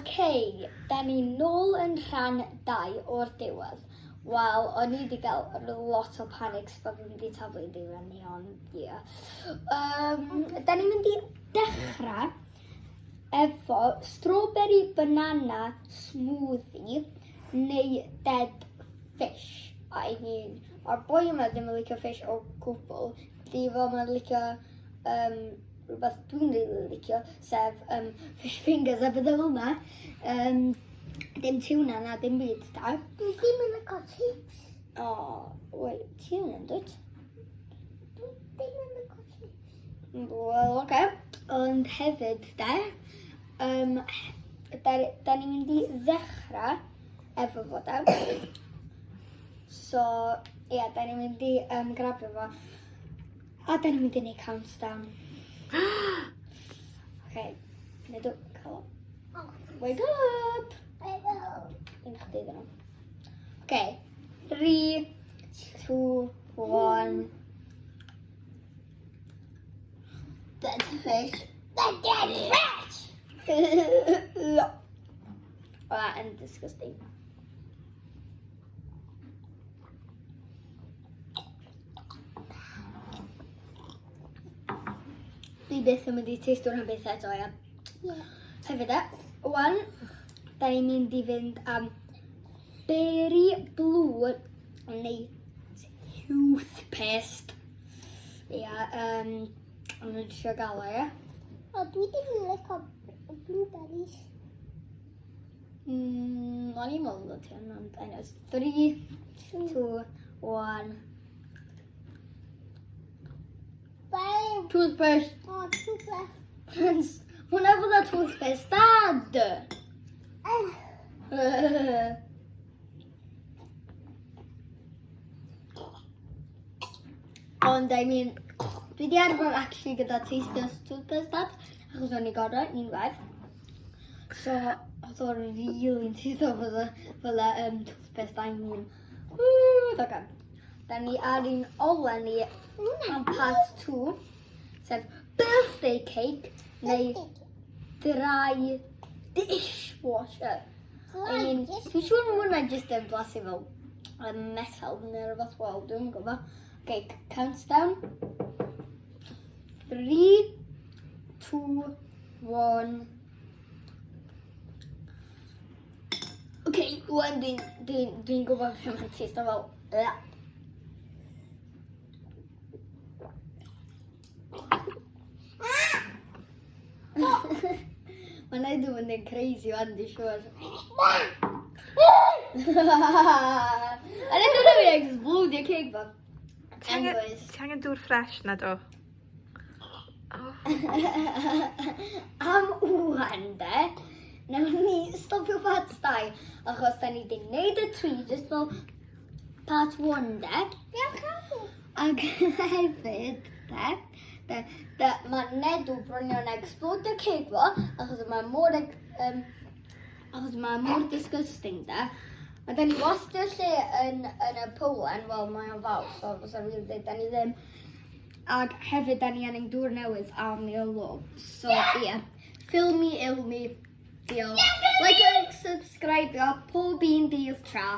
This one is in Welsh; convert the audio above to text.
Oce, da ni nôl yn rhan 2 o'r diwedd. Wel, o'n i wedi cael lot o panics bod fi'n mynd i taflu diwedd ni, ond ie. Da ni'n mynd i dechrau efo strawberry banana smoothie neu dead fish. I mean, o'r boi yma ddim yn licio fish o gwbl. Di fel mae'n licio rhywbeth dwi'n rili licio, sef fish fingers a bydda fel yna. Dim tuna na, dim byd da. Dwi ddim yn licio chips. O, wait, tuna yn dweud? Dwi ddim yn licio chips. Wel, oce. Ond hefyd, da ni'n mynd i ddechrau efo fo, da. So, ie, da ni'n mynd i grabio fo. A da ni'n mynd i neud countdown. Oce, Nedw, cael o. Wake up! Un chdi ddyn nhw. Oce, 3, 2, 1. Dead fish. The dead fish! Well, that is disgusting. Dwi byth yn mynd i teistio'r hyn beth eto, ia. Hefyd wan, da ni'n mynd i fynd am berry blue neu toothpaste. Ia, ond yn eisiau gael o, ia. O, dwi ddim yn licio blueberries. O'n i'n meddwl o ti yn, ond anyways. 3, 2, 1. Babe! Toothpaste. O, toothpaste. Friends, hwnna fod a toothpaste, dad! Ond, I mean, dwi di arfer actually gyda taste toothpaste, dad, achos o'n i gorau, ni'n waith. So, oedd o'r really teithio fel toothpaste, I mean, okay. Da ni ar un ola ni am part 2, sef birthday cake neu dry dishwasher. I mean, dwi'n siŵr mae hwnna jyst yn blasu fel metal neu rhywbeth, wel, dwi'n gwybod. Okay, countdown. 3, 2, 1. Okay, wan dwi'n gwybod beth mae'n teistio fel. Mae'n neud o'n mynd yn crazy wan, dwi'n siŵr. A neud o'n mynd explodio cake bo. Anyways. Ti angen dŵr ffres na do? Am wan de, nawn ni stopio part 2, achos da ni wedi neud y 3 just fel part 1 de. Ac hefyd de, mae Nedw bron yn explodio cake fo, achos mae mor disgusting de. A da ni wastio lle yn y Polen, wel mae o'n fawr, so fysa fi'n dweud, da ni ddim. Ac hefyd da ni angen dŵr newydd am ilw. So ie, ffilmi ilmi, diolch. Like and subscribe, pob un dydd tra.